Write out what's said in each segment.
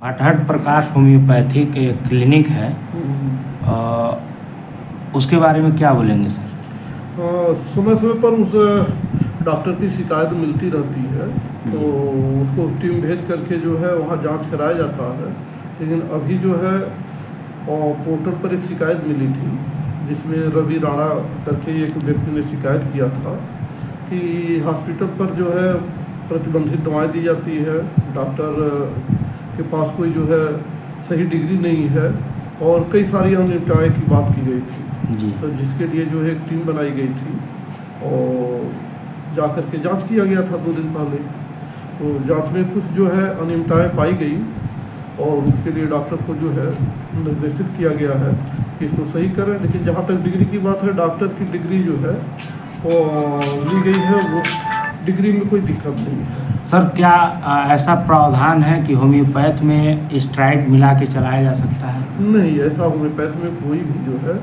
हटहट प्रकाश homeopathic एक clinic है। उसके बारे में क्या बोलेंगे सर? समय समय पर उस डॉक्टर की शिकायत मिलती रहती है, तो उसको टीम भेज करके जो है वहाँ जांच कराया जाता है। लेकिन अभी जो है पोर्टल पर एक शिकायत मिली थी, जिसमें रवि राणा करके एक व्यक्ति ने शिकायत किया था कि हॉस्पिटल पर जो है प्रतिबंधित दवाएं दी जाती है, डॉक्टर के पास कोई जो है सही डिग्री नहीं है, और कई सारी अनियमितताएं की बात की गई थी जी। तो जिसके लिए जो है एक टीम बनाई गई थी और जा कर के जाँच किया गया था 2 दिन पहले। तो जाँच में कुछ जो है अनियमितताएं पाई गई और उसके लिए डॉक्टर को जो है निर्देशित किया गया है कि इसको सही करें। लेकिन जहाँ तक डिग्री की बात है, डॉक्टर की डिग्री जो है वो ली गई है, वो डिग्री में कोई दिक्कत नहीं है। सर क्या ऐसा प्रावधान है कि होम्योपैथ में स्टेरॉइड मिला के चलाया जा सकता है? नहीं, ऐसा होम्योपैथ में कोई भी जो है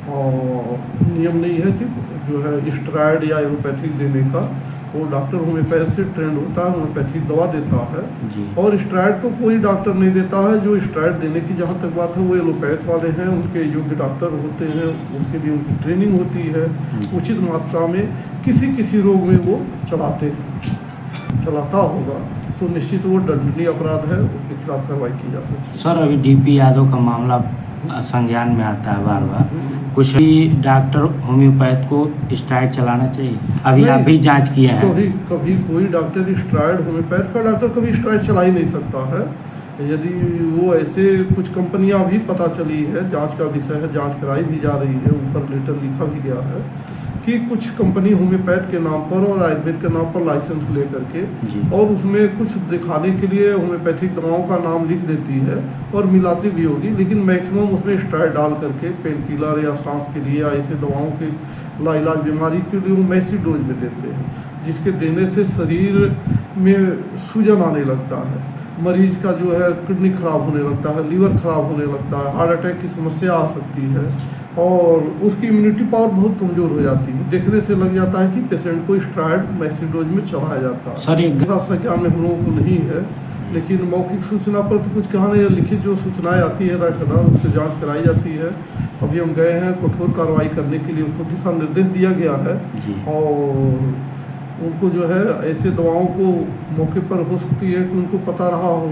नियम नहीं है कि जो है स्टेरॉइड या एलोपैथिक देने का। वो डॉक्टर होम्योपैथ से ट्रेंड होता है, होम्योपैथिक दवा देता है जी। और स्टेरॉइड तो कोई डॉक्टर नहीं देता है। जो स्टेरॉइड देने की जहाँ तक बात है, वो एलोपैथ वाले हैं, उनके योग्य डॉक्टर होते हैं, उसके लिए उनकी ट्रेनिंग होती है। उचित मात्रा में किसी रोग में वो चलाता होगा तो निश्चित वो दंडनीय अपराध है, उसके खिलाफ कार्रवाई की जा सकती है। सर अभी डीपी यादव का मामला संज्ञान में आता है बार बार, कुछ भी डॉक्टर होम्योपैथ को स्टेरॉइड चलाना चाहिए? अभी आप भी जांच किए हैं। कभी कोई डॉक्टर स्टेरॉइड, होम्योपैथ का डॉक्टर कभी स्टेरॉइड चला ही नहीं सकता है। यदि वो ऐसे कुछ कंपनियां भी पता चली है, जांच का विषय है, जांच कराई भी जा रही है, ऊपर लेटर लिखा भी गया है कि कुछ कंपनी होम्योपैथ के नाम पर और आयुर्वेद के नाम पर लाइसेंस लेकर के और उसमें कुछ दिखाने के लिए होम्योपैथिक दवाओं का नाम लिख देती है और मिलाती भी होगी, लेकिन मैक्सिमम उसमें स्टेरॉइड डाल करके पेन किलर या सांस के लिए या ऐसे दवाओं के लाइलाज बीमारी के लिए वो मैसिव डोज में देते हैं, जिसके देने से शरीर में सूजन आने लगता है, मरीज का जो है किडनी खराब होने लगता है, लीवर खराब होने लगता है, हार्ट अटैक की समस्या आ सकती है और उसकी इम्यूनिटी पावर बहुत कमज़ोर हो जाती है। देखने से लग जाता है कि पेशेंट को स्टेरॉइड मैसिव डोज में चलाया जाता है। सर एक संज्ञान में हम लोगों को नहीं है, लेकिन मौखिक सूचना पर तो कुछ कहा नहीं, लिखित जो सूचनाएं आती है रायखदा उस पर जाँच कराई जाती है। अभी हम गए हैं, कठोर कार्रवाई करने के लिए उसको दिशा निर्देश दिया गया है और उनको जो है ऐसे दवाओं को मौके पर हो सकती है कि उनको पता रहा हो,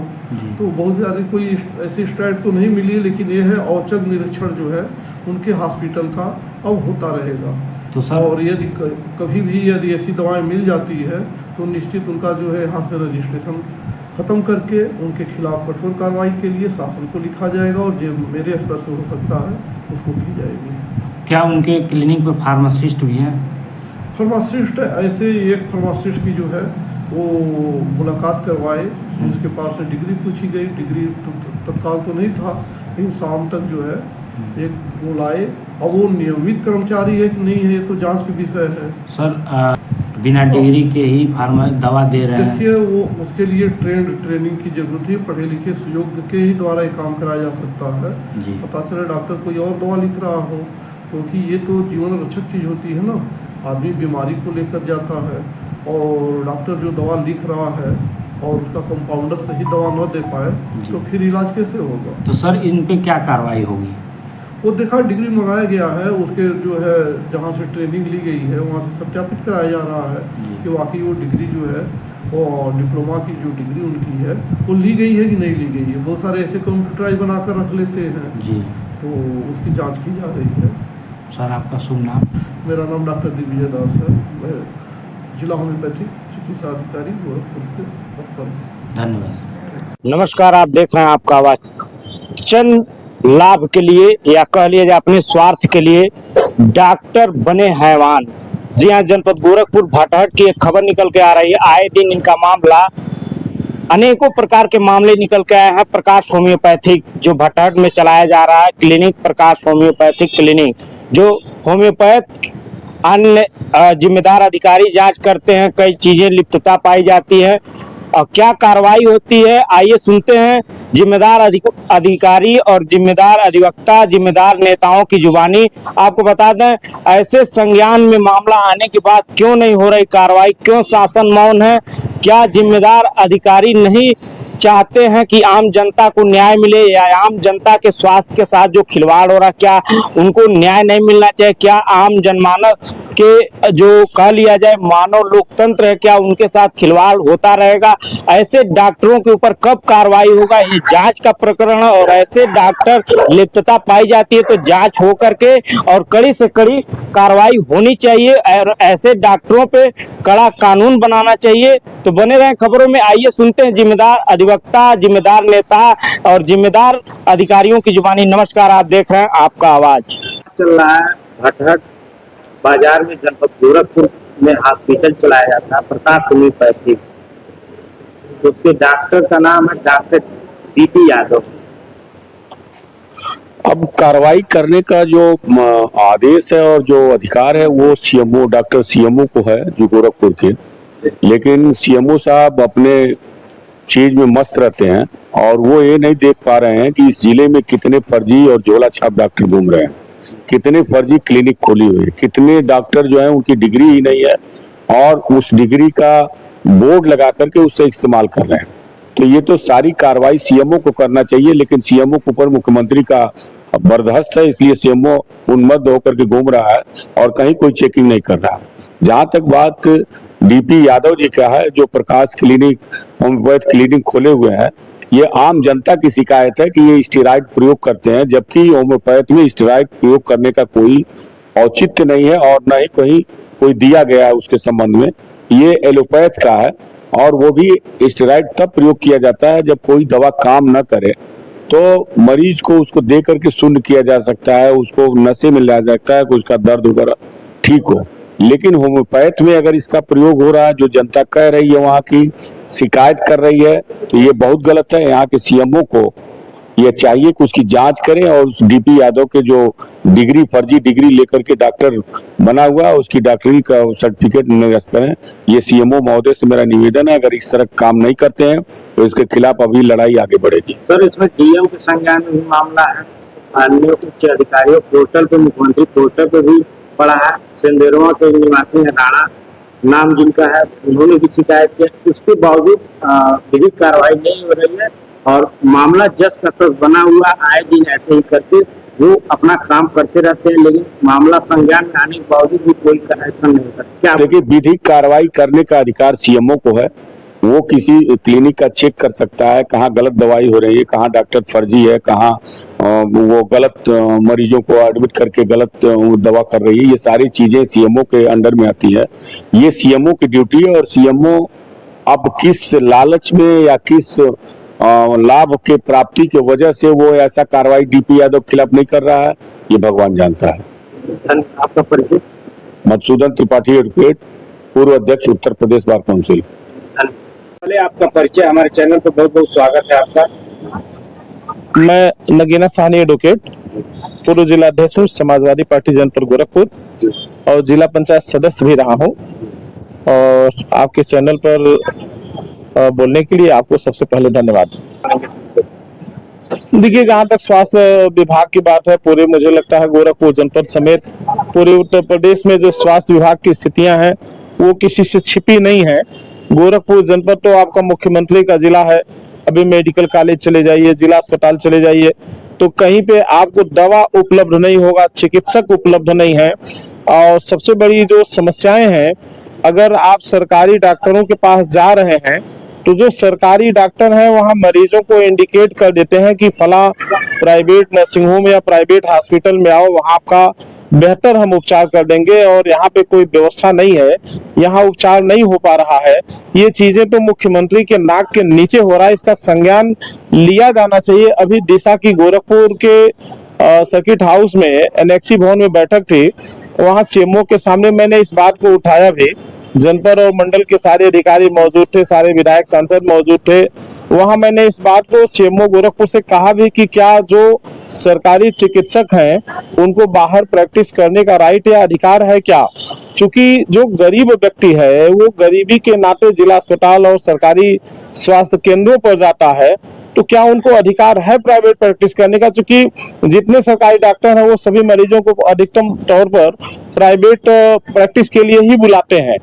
तो बहुत ज़्यादा कोई ऐसी स्टेरॉइड तो नहीं मिली, लेकिन ये है औचक निरीक्षण जो है उनके हॉस्पिटल का अब होता रहेगा। तो सर और यदि कभी भी यदि ऐसी दवाएं मिल जाती है तो निश्चित उनका जो है यहाँ से रजिस्ट्रेशन ख़त्म करके उनके खिलाफ कठोर कार्रवाई के लिए शासन को लिखा जाएगा और जो मेरे स्तर से हो सकता है उसको की जाएगी। क्या उनके क्लिनिक पे फार्मासिस्ट भी हैं? फार्मासिस्ट ऐसे एक फार्मासिस्ट की जो है वो मुलाकात करवाए, उसके पास से डिग्री पूछी गई, डिग्री तत्काल तो नहीं था, लेकिन शाम तक जो है एक बुलाए। अब वो नियमित कर्मचारी है कि नहीं है, ये तो जांच के विषय है। सर बिना डिग्री के ही दवा दे रहे हैं? देखिए, वो उसके लिए ट्रेनिंग की जरूरत है, पढ़े लिखे सुयोग्य के ही द्वारा ये काम कराया जा सकता है। पता चले डॉक्टर कोई और दवा लिख रहा हो, क्योंकि ये तो जीवन रक्षक चीज़ होती है ना। आदमी बीमारी को लेकर जाता है और डॉक्टर जो दवा लिख रहा है और उसका कंपाउंडर सही दवा न दे पाए तो फिर इलाज कैसे होगा? तो सर इन पे क्या कार्रवाई होगी? वो देखा, डिग्री मंगाया गया है, उसके जो है जहाँ से ट्रेनिंग ली गई है वहाँ से सत्यापित कराया जा रहा है कि वाकई वो डिग्री जो है और डिप्लोमा की जो डिग्री उनकी है वो ली गई है कि नहीं ली गई है। बहुत सारे ऐसे कंप्यूटराइज बनाकर रख लेते हैं जी, तो उसकी जाँच की जा रही है। सर आपका शुभ नाम? मेरा नाम डॉक्टर दिग्विजय दास है, मैं जिला होम्योपैथिक चिकित्सा अधिकारी गोरखपुर के पद पर हूँ। धन्यवाद। नमस्कार, आप देख रहे हैं आपका आवाज। चंद लाभ के लिए या कह लीजिए अपने स्वार्थ के लिए डॉक्टर बने हैवान। जी हाँ, जनपद गोरखपुर भाटहट की एक खबर निकल के आ रही है। आए दिन इनका मामला, अनेकों प्रकार के मामले निकल के आए हैं। प्रकाश होम्योपैथिक जो भाटहट में चलाया जा रहा है क्लिनिक, प्रकाश होम्योपैथिक क्लिनिक, जो होम्योपैथ अन्य जिम्मेदार अधिकारी जांच करते हैं, कई चीजें लिप्तता पाई जाती है और क्या कार्रवाई होती है, आइए सुनते हैं जिम्मेदार अधिकारी और जिम्मेदार अधिवक्ता, जिम्मेदार नेताओं की जुबानी। आपको बता दें, ऐसे संज्ञान में मामला आने के बाद क्यों नहीं हो रही कार्रवाई, क्यों शासन मौन है, क्या जिम्मेदार अधिकारी नहीं चाहते हैं कि आम जनता को न्याय मिले या आम जनता के स्वास्थ्य के साथ जो खिलवाड़ हो रहा, क्या उनको न्याय नहीं मिलना चाहिए? क्या आम जनमानस के जो कह लिया जाए मानव लोकतंत्र है, क्या उनके साथ खिलवाड़ होता रहेगा? ऐसे डॉक्टरों के ऊपर कब कार्रवाई होगा? ये जांच का प्रकरण है और ऐसे डॉक्टर लिप्तता पाई जाती है तो जांच हो करके और कड़ी से कड़ी कार्रवाई होनी चाहिए और ऐसे डॉक्टरों पे कड़ा कानून बनाना चाहिए। तो बने रहें खबरों में। आइए सुनते हैं जिम्मेदार अधिवक्ता, जिम्मेदार नेता और जिम्मेदार अधिकारियों की जुबानी। नमस्कार, आप देख रहे हैं आपका आवाज। चल रहा है भटहट बाजार में जनपद गोरखपुर में हॉस्पिटल चलाया जाता है प्रकाश होम्योपैथिक। उसके डॉक्टर का नाम है डॉक्टर डीपी यादव। अब कार्रवाई करने का जो आदेश है और जो अधिकार है वो सीएमओ डॉक्टर सीएमओ को है जो गोरखपुर के, लेकिन सीएमओ साहब अपने चीज में मस्त रहते हैं और वो ये नहीं देख पा रहे हैं कि इस जिले में कितने फर्जी और झोला छाप डॉक्टर घूम रहे हैं, कितने फर्जी क्लिनिक खोली हुई है, कितने डॉक्टर जो है उनकी डिग्री ही नहीं है और उस डिग्री का बोर्ड लगा करके उससे इस्तेमाल कर रहे हैं। तो ये तो सारी कार्रवाई सीएमओ को करना चाहिए, लेकिन सीएमओ के ऊपर मुख्यमंत्री का बर्दाश्त है, इसलिए सीएमओ उन्मत्त होकर के घूम रहा है और कहीं कोई चेकिंग नहीं कर रहा। जहां तक बात डीपी यादव जी का है जो प्रकाश क्लिनिक होम्योपैथ क्लिनिक खोले हुए हैं, ये आम जनता की शिकायत है कि ये स्टेरॉइड प्रयोग करते हैं, जबकि होम्योपैथ में स्टेरॉइड प्रयोग करने का कोई औचित्य नहीं है और न ही कहीं कोई दिया गया है उसके संबंध में। ये एलोपैथ का है और वो भी स्टेरॉइड तब प्रयोग किया जाता है जब कोई दवा काम न करे तो मरीज को उसको दे करके शून्य किया जा सकता है, उसको नशे में लाया जा सकता है कि उसका दर्द वगैरह ठीक हो। लेकिन होम्योपैथ में अगर इसका प्रयोग हो रहा है, जो जनता कह रही है, वहाँ की शिकायत कर रही है, तो ये बहुत गलत है। यहाँ के सीएमओ को ये चाहिए कि उसकी जांच करें और उस डीपी यादव के जो डिग्री फर्जी डिग्री लेकर के डॉक्टर बना हुआ है उसकी डॉक्टरी का सर्टिफिकेट निरस्त करें। ये सीएमओ महोदय से मेरा निवेदन है, अगर इस तरह काम नहीं करते हैं तो इसके खिलाफ अभी लड़ाई आगे बढ़ेगी। सर, इसमें डीएम के संज्ञान में भी मामला है, अन्य उच्च अधिकारियों पोर्टल पे, मुख्यमंत्री पोर्टल पे भी पड़ा है। सिंदेरवा के निवासी है राणा नाम जिनका है, उन्होंने भी शिकायत की, उसके बावजूद विधिक कार्रवाई नहीं हो रही है और मामला जस्ट तक बना हुआ, आए दिन ऐसे ही करके वो अपना काम करते रहते हैं, लेकिन मामला संज्ञान में आने के बावजूद भी कोई एक्शन नहीं करता। क्या देखिए, विधिक कार्रवाई करने का अधिकार सीएमओ को है, वो किसी क्लिनिक का चेक कर सकता है कहाँ गलत दवाई हो रही है, कहाँ डॉक्टर फर्जी है, कहाँ वो गलत मरीजों को एडमिट करके गलत दवा कर रही है। ये सारी चीजें सीएमओ के अंडर में आती है, ये सीएमओ की ड्यूटी है। और सीएमओ अब किस लालच में या किस लाभ के प्राप्ति के वजह से वो ऐसा कार्रवाई डीपी यादव के खिलाफ नहीं कर रहा है, ये भगवान जानता है। आपका परिचय? मधुसूदन त्रिपाठी एडवोकेट, पूर्व अध्यक्ष उत्तर प्रदेश बार काउंसिल। पहले आपका परिचय, हमारे चैनल पर बहुत बहुत स्वागत है आपका। मैं नगीना साहनी एडवोकेट, पूर्व जिला अध्यक्ष हूँ समाजवादी पार्टी जनपद गोरखपुर और जिला पंचायत सदस्य भी रहा हूँ। और आपके चैनल पर बोलने के लिए आपको सबसे पहले धन्यवाद। देखिए, जहाँ तक स्वास्थ्य विभाग की बात है, पूरे मुझे लगता है गोरखपुर जनपद समेत पूरे उत्तर प्रदेश में जो स्वास्थ्य विभाग की स्थितियां हैं वो किसी से छिपी नहीं है। गोरखपुर जनपद तो आपका मुख्यमंत्री का जिला है, अभी मेडिकल कॉलेज चले जाइए, जिला अस्पताल चले जाइए तो कहीं पे आपको दवा उपलब्ध नहीं होगा, चिकित्सक उपलब्ध नहीं है। और सबसे बड़ी जो समस्याएं हैं, अगर आप सरकारी डॉक्टरों के पास जा रहे हैं तो जो सरकारी डॉक्टर हैं वहाँ मरीजों को इंडिकेट कर देते हैं कि फला प्राइवेट नर्सिंग होम या प्राइवेट हॉस्पिटल में आओ, वहाँ आपका बेहतर हम उपचार कर देंगे, और यहाँ पे कोई व्यवस्था नहीं है, यहाँ उपचार नहीं हो पा रहा है। ये चीजें तो मुख्यमंत्री के नाक के नीचे हो रहा है, इसका संज्ञान लिया जाना चाहिए। अभी दिशा की गोरखपुर के सर्किट हाउस में एनेक्सी भवन में बैठक थी, वहाँ सीएमओ के सामने मैंने इस बात को उठाया भी, जनपद और मंडल के सारे अधिकारी मौजूद थे, सारे विधायक सांसद मौजूद थे। वहां मैंने इस बात को सीएमओ गोरखपुर से कहा भी कि क्या जो सरकारी चिकित्सक हैं उनको बाहर प्रैक्टिस करने का राइट या अधिकार है क्या? क्योंकि जो गरीब व्यक्ति है वो गरीबी के नाते जिला अस्पताल और सरकारी स्वास्थ्य केंद्रों पर जाता है, तो क्या उनको अधिकार है प्राइवेट प्रैक्टिस करने का? क्योंकि जितने सरकारी डॉक्टर हैं वो सभी मरीजों को अधिकतम तौर पर प्राइवेट प्रैक्टिस के लिए ही बुलाते हैं।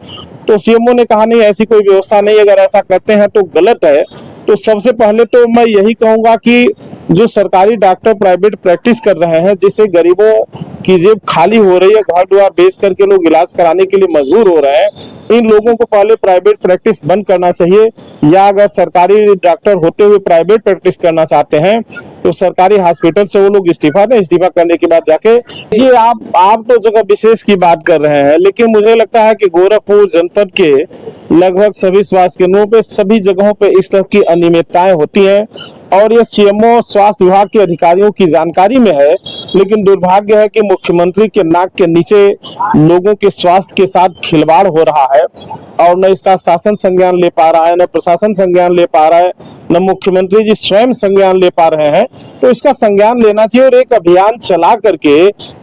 तो सीएमओ ने कहा नहीं, ऐसी कोई व्यवस्था नहीं, अगर ऐसा करते हैं तो गलत है। तो सबसे पहले तो मैं यही कहूंगा कि जो सरकारी डॉक्टर प्राइवेट प्रैक्टिस कर रहे हैं, जिससे गरीबों की जेब खाली हो रही है, घर द्वार बेच करके लोग इलाज कराने के लिए मजबूर हो रहे हैं, इन लोगों को पहले प्राइवेट प्रैक्टिस बंद करना चाहिए, या अगर सरकारी डॉक्टर होते हुए प्राइवेट प्रैक्टिस करना चाहते हैं तो सरकारी हॉस्पिटल से वो लोग इस्तीफा दें, इस्तीफा करने के बाद जाके ये आप तो जगह विशेष की बात कर रहे हैं, लेकिन मुझे लगता है कि गोरखपुर जनपद के लगभग सभी स्वास्थ्य केंद्रों पे, सभी जगहों पे इस तरह की अनियमितताएं होती हैं और ये सीएमओ स्वास्थ्य विभाग के अधिकारियों की जानकारी में है, लेकिन दुर्भाग्य है कि मुख्यमंत्री के नाक के नीचे लोगों के स्वास्थ्य के साथ खिलवाड़ हो रहा है और न इसका शासन संज्ञान ले पा रहा है, न प्रशासन संज्ञान ले पा रहा है, न मुख्यमंत्री जी स्वयं संज्ञान ले पा रहे हैं। तो इसका संज्ञान लेना चाहिए और एक अभियान चला करके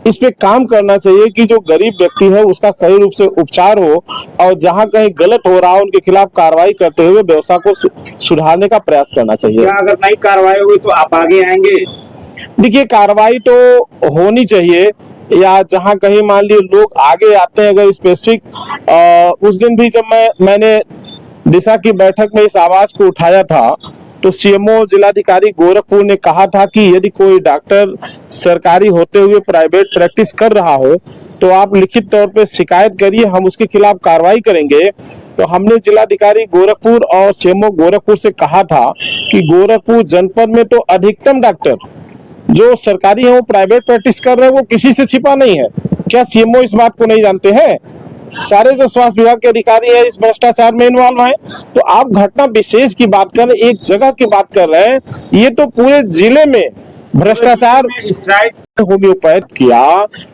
इस पे काम करना चाहिए कि जो गरीब व्यक्ति है उसका सही रूप से उपचार हो और जहां कहीं गलत हो रहा हो उनके खिलाफ कार्रवाई करते हुए व्यवस्था को सुधारने का प्रयास करना चाहिए। क्या अगर नई कार्रवाई हुई तो आप आगे आएंगे? देखिए, कार्रवाई तो होनी चाहिए, या जहां कहीं मान लीजिए लोग आगे आते हैं अगर स्पेसिफिक, उस दिन भी जब मैंने दिशा की बैठक में इस आवाज को उठाया था तो सीएमओ जिलाधिकारी गोरखपुर ने कहा था कि यदि कोई डॉक्टर सरकारी होते हुए प्राइवेट प्रैक्टिस कर रहा हो तो आप लिखित तौर पे शिकायत करिए, हम उसके खिलाफ कार्रवाई करेंगे। तो हमने जिलाधिकारी गोरखपुर और सीएमओ गोरखपुर से कहा था कि गोरखपुर जनपद में तो अधिकतम डॉक्टर जो सरकारी है वो प्राइवेट प्रैक्टिस कर रहे हैं, वो किसी से छिपा नहीं है। क्या सीएमओ इस बात को नहीं जानते हैं? सारे जो स्वास्थ्य विभाग के अधिकारी हैं इस भ्रष्टाचार में इन्वॉल्व हैं। तो आप घटना विशेष की बात कर रहे हैं, एक जगह की बात कर रहे हैं, ये तो पूरे जिले में भ्रष्टाचार होम्योपैथ किया।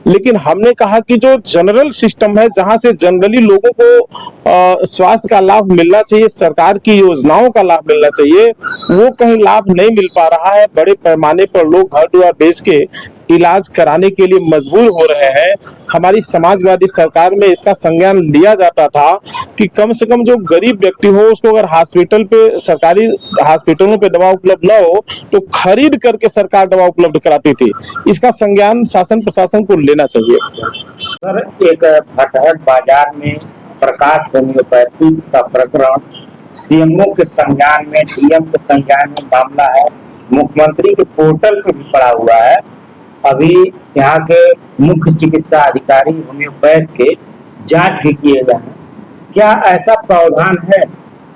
लेकिन हमने कहा कि जो जनरल सिस्टम है जहां से जनरली लोगों को स्वास्थ्य का लाभ मिलना चाहिए, सरकार की योजनाओं का लाभ मिलना चाहिए, वो कहीं लाभ नहीं मिल पा रहा है। बड़े पैमाने पर लोग घर द्वार बेच के इलाज कराने के लिए मजबूर हो रहे हैं। हमारी समाजवादी सरकार में इसका संज्ञान लिया जाता था कि कम से कम जो गरीब व्यक्ति हो उसको अगर हॉस्पिटल पे, सरकारी हॉस्पिटलों पे दवा उपलब्ध न हो तो खरीद करके सरकार दवा उपलब्ध कराती थी। इसका संज्ञान शासन प्रशासन को लेना चाहिए। सर, एक भटहट बाजार में प्रकाश होम्योपैथी का प्रकरण सीएमओ के संज्ञान में, डीएम के संज्ञान में मामला है, मुख्यमंत्री के पोर्टल पे भी पड़ा हुआ है। अभी यहाँ के मुख्य चिकित्सा अधिकारी होम्योपैथ के जांच भी किए गए हैं। क्या ऐसा प्रावधान है,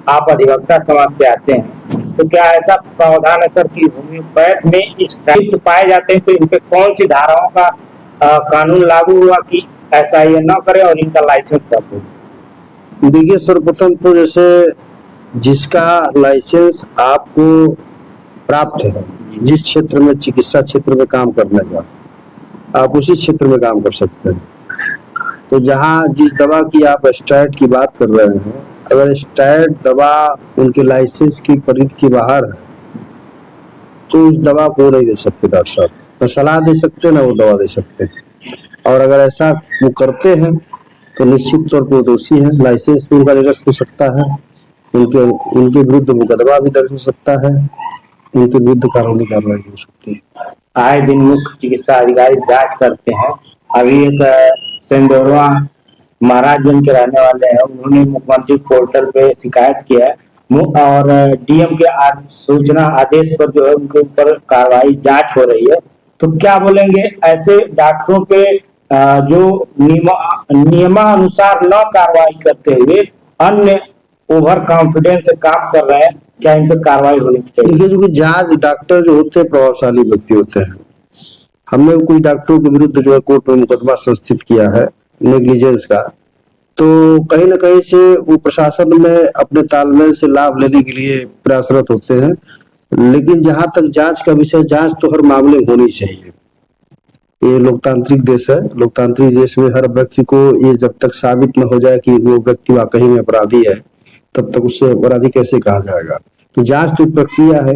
आप अधिवक्ता समाज से आते हैं, तो क्या ऐसा प्रावधान है सर कि होम्योपैथ में इस टाइप पाए जाते हैं तो इन पे कौन सी धाराओं का कानून लागू हुआ कि ऐसा ये न करे और इनका लाइसेंस कर दो? देखिए, सर्वप्रथम तो जैसे जिसका लाइसेंस आपको प्राप्त है, जिस क्षेत्र में चिकित्सा क्षेत्र में काम करने का, आप उसी क्षेत्र में काम कर सकते हैं। तो जहां जिस दवा की आप स्टेरॉइड की बात कर रहे हैं, अगर स्टेरॉइड दवा उनके लाइसेंस की परिधि के बाहर है तो उस दवा को नहीं दे सकते डॉक्टर साहब। तो सलाह दे सकते हैं ना, वो दवा दे सकते हैं। और अगर ऐसा वो करते हैं तो निश्चित तौर पर दोषी है, लाइसेंस भी उनका निरस्त हो सकता है, उनके विरुद्ध मुकदमा भी दर्ज हो सकता है, उनके विरुद्ध कानूनी कार्रवाई हो सकती है। आए दिन मुख्य चिकित्सा अधिकारी जांच करते हैं। अभी एक सिंदौरवा महाराजगंज के रहने वाले हैं, उन्होंने मुख्यमंत्री पोर्टल पे शिकायत किया है और डीएम के सूचना आदेश पर जो है उनके ऊपर कार्रवाई जांच हो रही है। तो क्या बोलेंगे ऐसे डॉक्टरों पे जो नियमानुसार न कार्रवाई करते हुए अन्य ओवर कॉन्फिडेंस से काम कर रहे हैं, क्या इन पर कार्रवाई होनी चाहिए? देखिए, जो कि जांच डॉक्टर जो होते हैं प्रभावशाली व्यक्ति होते हैं। हमने कुछ डॉक्टरों के विरुद्ध जो है कोर्ट में मुकदमा संस्थित किया है नेग्लिजेंस का, तो कहीं ना कहीं से वो प्रशासन में अपने तालमेल से लाभ लेने के लिए प्रयासरत होते हैं। लेकिन जहां तक जांच का विषय, जांच तो हर मामले में होनी चाहिए। ये लोकतांत्रिक देश है, लोकतांत्रिक देश में हर व्यक्ति को ये जब तक साबित न हो जाए कि वो व्यक्ति वाकई में अपराधी है तब तक उससे अपराधी कैसे कहा जाएगा। तो जांच तो प्रक्रिया है,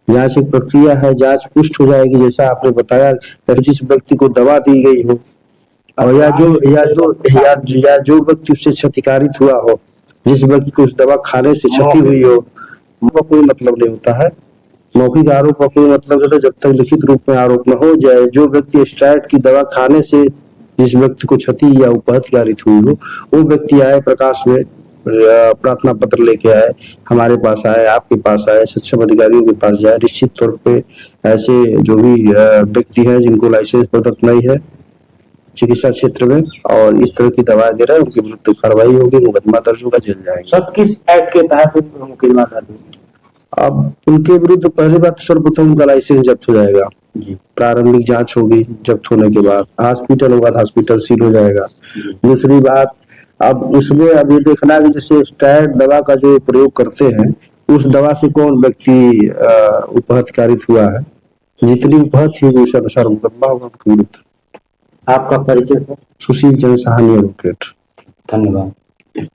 जांच एक प्रक्रिया है, जांच पुष्ट हो जाएगी जैसा आपने बताया। जिस व्यक्ति को दवा दी गई हो और या जो व्यक्ति उससे क्षतिकारित हुआ हो, जिस व्यक्ति को उस दवा खाने से क्षति हुई हो, वो कोई मतलब नहीं होता है। मौखिक आरोप का कोई मतलब होता है जब तक लिखित रूप में आरोप न हो जाए। जो व्यक्ति स्टेरॉइड की दवा खाने से जिस व्यक्ति को क्षति या उपहत कारित हुई हो, वो व्यक्ति आए प्रकाश में प्रार्थना पत्र लेके आए, हमारे पास आए, आपके पास आए, सक्षम अधिकारियों के पास जाए, निश्चित तौर पे ऐसे जो भी व्यक्ति हैं जिनको लाइसेंस प्रदत्त नहीं है चिकित्सा क्षेत्र में और इस तरह की दवाएं दे रहे हैं, उनके विरुद्ध कार्रवाई होगी, मुकदमा दर्ज होगा, जेल जाएंगे। सब किस एक्ट के तहत मुकदमा दर्ज होगा? अब उनके विरुद्ध पहली बात सर्वप्रथम उनका लाइसेंस जब्त हो जाएगा, प्रारंभिक जांच होगी, जब्त होने के बाद हॉस्पिटल होगा, हॉस्पिटल सील हो जाएगा। दूसरी बात, अब उसमें अब ये देखना है कि जैसे स्टेरॉइड दवा का जो प्रयोग करते हैं उस दवा से कौन व्यक्ति उपहतकारित हुआ है, जितनी उपहत थी उस अनुसार मुकदमा होगा उनके विरुद्ध। आपका परिचय सर? सुशील चंद्र साहनी एडवोकेट। धन्यवाद।